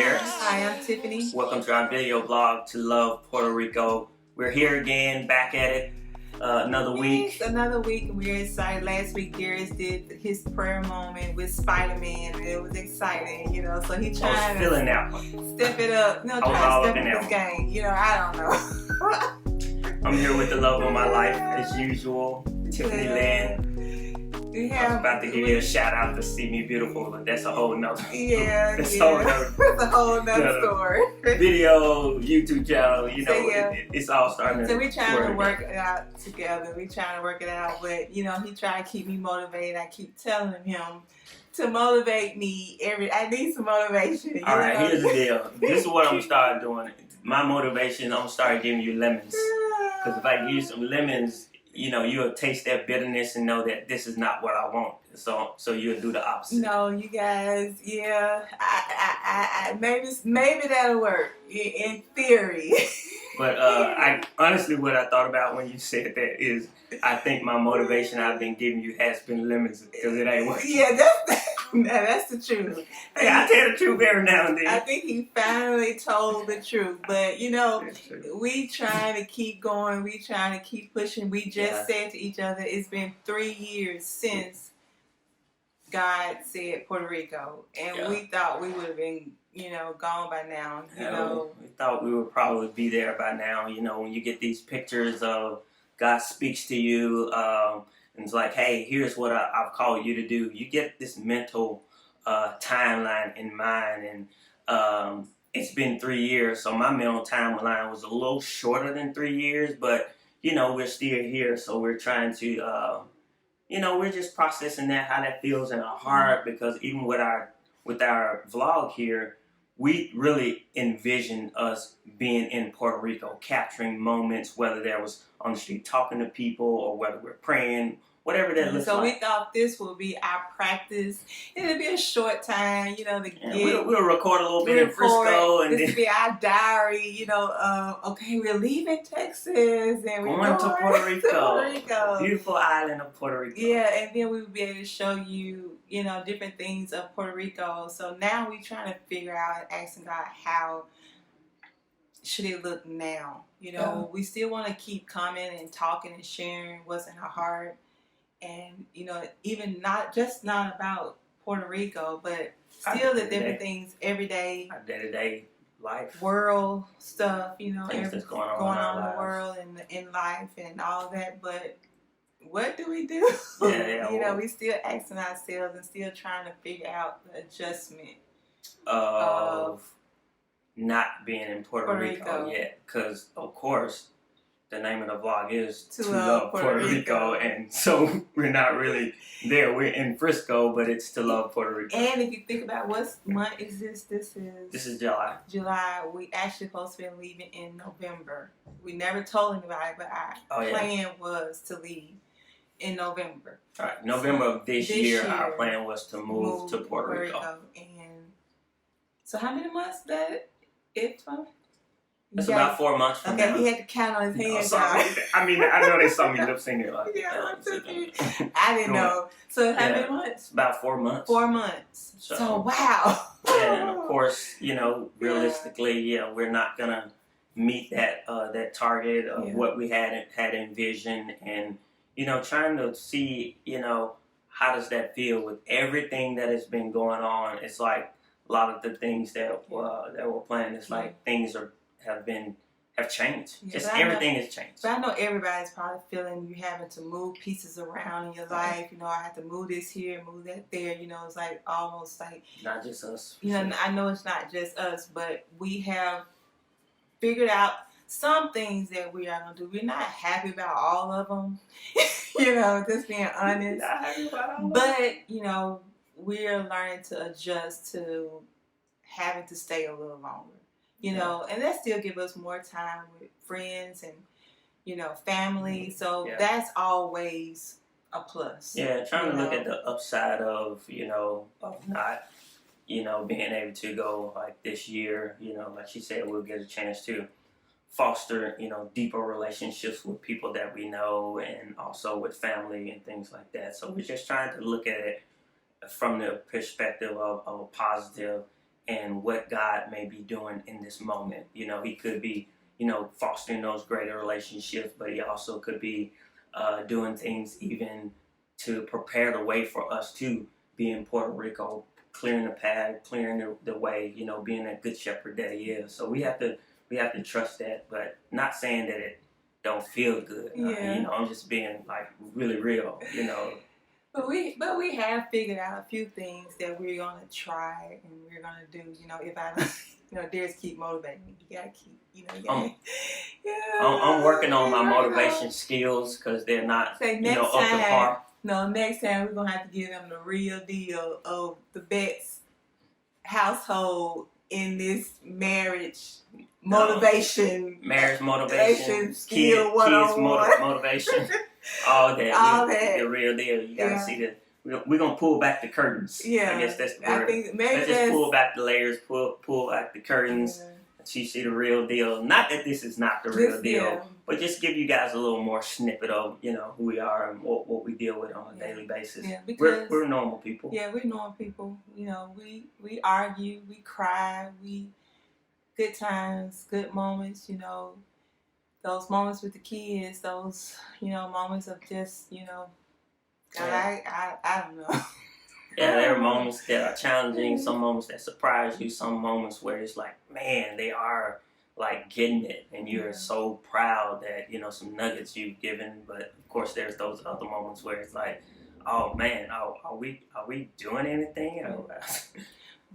Derrix. Hi, I'm Tiffany. Welcome to our video blog to Love Puerto Rico. We're here again, back at it, another week. Yes, another week, and we're excited. Last week, Derrix did his prayer moment with Spider-Man, and it was exciting, so he trying to feeling that one. Step it up. I was all up in this game. I don't know. I'm here with the love of my life, as usual, Tiffany Lynn. I was about to give you a shout out to See Me Beautiful, but that's a whole nother. That's a whole nother story. Video, YouTube channel, it's all starting. So we're trying to work it out together. We're trying to work it out, but he trying to keep me motivated. I keep telling him to motivate me. I need some motivation. All right, here's the deal. This is what I'm gonna start doing. My motivation, I'm gonna start giving you lemons. Because if I give you some lemons, you'll taste that bitterness and know that this is not what I want. So you'll do the opposite. No, you guys, I maybe that'll work in theory. But I honestly, what I thought about when you said that is, I think my motivation I've been giving you has been lemons because it ain't working. Yeah, that's the truth. Yeah, I tell the truth every now and then. I think he finally told the truth, but we trying to keep going. We trying to keep pushing. We just said to each other, it's been 3 years since God said Puerto Rico, and we thought we would have been, gone by now. We thought we would probably be there by now. When you get these pictures of God speaks to you, and it's like, hey, here's what I've called you to do. You get this mental timeline in mind, and it's been 3 years, so my mental timeline was a little shorter than 3 years, but we're still here, so we're trying to, we're just processing that, how that feels in our heart, because even with our vlog here, we really envisioned us being in Puerto Rico, capturing moments, whether that was on the street talking to people or whether we're praying, whatever that looks like. So we thought this would be our practice. It'll be a short time, we'll record a little bit in Frisco. And this will be our diary, okay, we're leaving Texas and we're going to Puerto Rico. Beautiful island of Puerto Rico. Yeah, and then we will be able to show you, different things of Puerto Rico. So now we're trying to figure out and asking God, how should it look now? We still want to keep commenting and talking and sharing what's in our heart. And, even not about Puerto Rico, but still the different things every day. Our day-to-day life. World stuff, things that's going on in the world and in life and all that. But what do we do? We still asking ourselves and still trying to figure out the adjustment of not being in Puerto Rico yet. Because, of course, the name of the vlog is To Love Puerto Rico, and so we're not really there. We're in Frisco, but it's To Love Puerto Rico. And if you think about what month is this? This is July. July. We actually supposed to be leaving in November. We never told anybody, but our plan was to leave in November. All right, November of this year, our plan was to move to Puerto Rico. And so how many months that it's from? It's about 4 months from now. He had to count on his hands. I mean, I know they saw me lip syncing like I didn't know. So how many months? About 4 months. 4 months. So wow. And of course, realistically, we're not gonna meet that target of what we had envisioned, and trying to see how does that feel with everything that has been going on. It's like a lot of the things that we're planning. It's like things have changed. Just everything has changed. But I know everybody's probably feeling you having to move pieces around in your life. I have to move this here, move that there. It's like almost like not just us. I know it's not just us, but we have figured out some things that we are gonna do. We're not happy about all of them. Just being honest. Not happy about all but we're learning to adjust to having to stay a little longer. And that still give us more time with friends and, family. So that's always a plus. Yeah, trying to look at the upside of, of not, being able to go like this year, like she said, we'll get a chance to foster, deeper relationships with people that we know and also with family and things like that. So we're just trying to look at it from the perspective of a positive and what God may be doing in this moment. You know, He could be, fostering those greater relationships, but He also could be doing things even to prepare the way for us to be in Puerto Rico, clearing the path, clearing the way, being that good shepherd that He is. So we have to trust that, but not saying that it don't feel good. Yeah. I'm just being like really real. But we have figured out a few things that we're gonna try and we're gonna do. If I Derrix keep motivating me. You gotta keep I'm working on my motivation skills because they're not Say next up to time. par. No, next time we're gonna have to give them the real deal of the Betts household in this marriage motivation. Marriage motivation, skill kids motivation, all that. The real deal. You gotta see the. We're gonna pull back the curtains. Yeah, I guess that's the word. I think maybe let's just pull back the layers, pull back the curtains. Yeah. So you see the real deal. Not that this is not the real deal, but just give you guys a little more snippet of who we are and what we deal with on a daily basis. Yeah, because we're normal people. Yeah, we're normal people. We argue, we cry, we good times, good moments. Those moments with the kids, those moments of just I don't know. Yeah, there are moments that are challenging, some moments that surprise you, some moments where it's like, man, they are like getting it, and you're so proud that some nuggets you've given. But of course, there's those other moments where it's like, oh man, are we doing anything?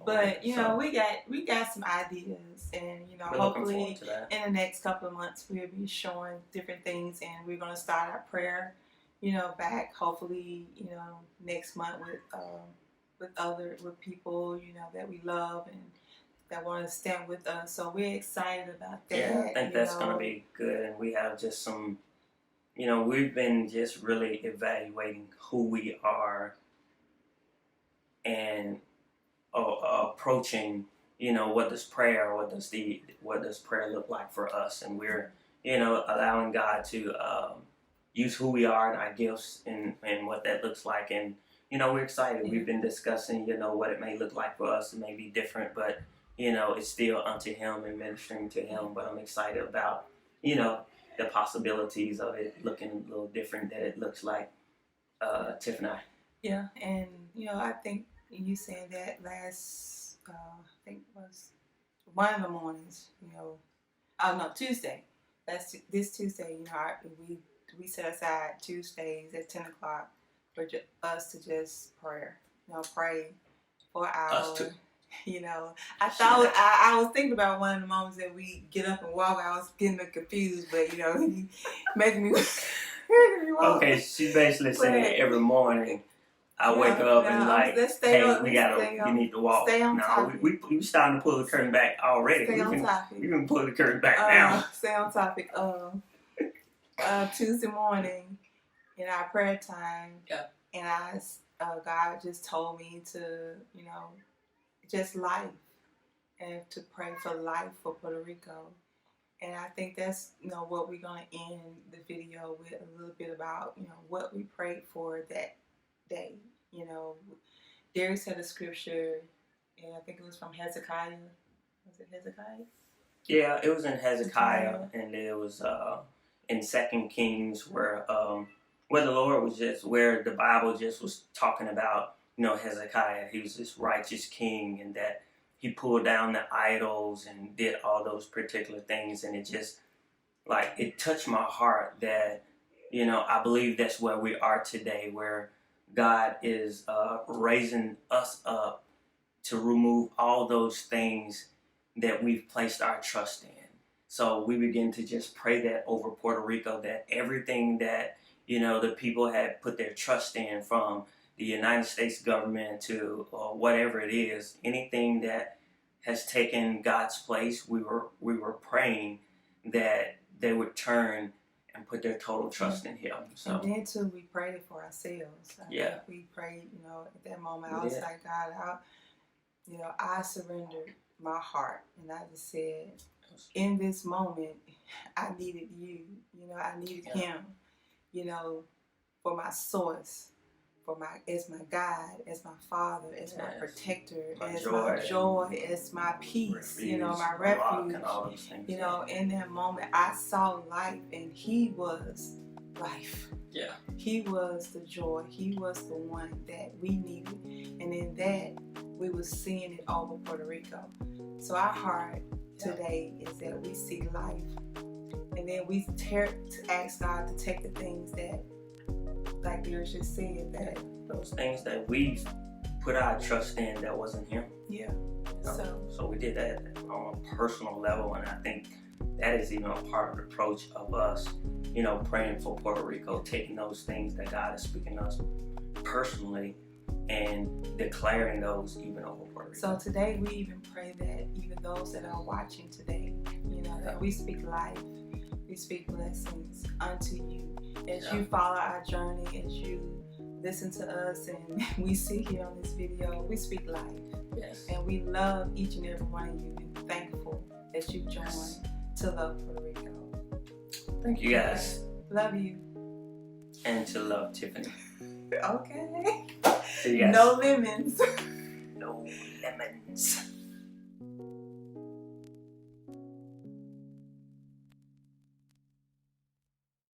But we got some ideas, and hopefully in the next couple of months we'll be showing different things, and we're gonna start our prayer. Back hopefully, next month with people, that we love and that want to stand with us. So we're excited about that. Yeah, I think that's going to be good. And we have just some, we've been just really evaluating who we are and approaching, what does prayer look like for us? And we're, allowing God to use who we are and our gifts and what that looks like. And, we're excited. We've been discussing, what it may look like for us. It may be different, but, it's still unto Him and ministering to Him. But I'm excited about, the possibilities of it looking a little different than it looks like Tiffany. Yeah, and, I think you said that last, I think it was one of the mornings, Tuesday. That's this Tuesday, we set aside Tuesdays at 10 o'clock for us to just pray for an hour. I thought I was thinking about one of the moments that we get up and walk. I was getting confused, but he making me walk. Okay, she's basically saying every morning I wake up and like, hey, you need to walk. Stay on topic. We starting to pull the curtain back already. Stay on topic. We can pull the curtain back now. Stay on topic. Tuesday morning in our prayer time, and God just told me to, just life, and to pray for life for Puerto Rico. And I think that's, what we're going to end the video with, a little bit about, what we prayed for that day. Derrix had a scripture, and I think it was from Hezekiah. Was it Hezekiah? Yeah, it was in Hezekiah, and it was in 2 Kings where the Lord was where the Bible just was talking about, Hezekiah. He was this righteous king, and that he pulled down the idols and did all those particular things, and it just it touched my heart that I believe that's where we are today, where God is raising us up to remove all those things that we've placed our trust in. So we begin to just pray that over Puerto Rico, that everything that, the people had put their trust in, from the United States government to whatever it is, anything that has taken God's place, we were praying that they would turn and put their total trust in Him. So. And then too, we prayed it for ourselves. We prayed, at that moment, I was like, God, I surrendered my heart, and I just said, in this moment, I needed you. I needed Him, for my source, as my God, as my Father, as my Yes. protector, My as joy. my joy, as my peace, Refuge, my rock, refuge. and all those things. In that moment, I saw life, and He was life. Yeah. He was the joy. He was the one that we needed, and in that, we were seeing it over Puerto Rico. So our heart today is that we see life, and then we ask God to take the things that, like Derrix just said, that those things that we've put our trust in that wasn't Him. Yeah. So we did that on a personal level, and I think that is even a part of the approach of us, praying for Puerto Rico, taking those things that God is speaking to us personally and declaring those even over Puerto Rico. So today we even pray that even those that are watching today, that we speak life, we speak blessings unto you as you follow our journey, as you listen to us and we sit here on this video, we speak life. Yes. And we love each and every one of you and thankful that you joined to love Puerto Rico. Thank you guys. Love you. And to love Tiffany. Okay. See you guys. No lemons. No lemons.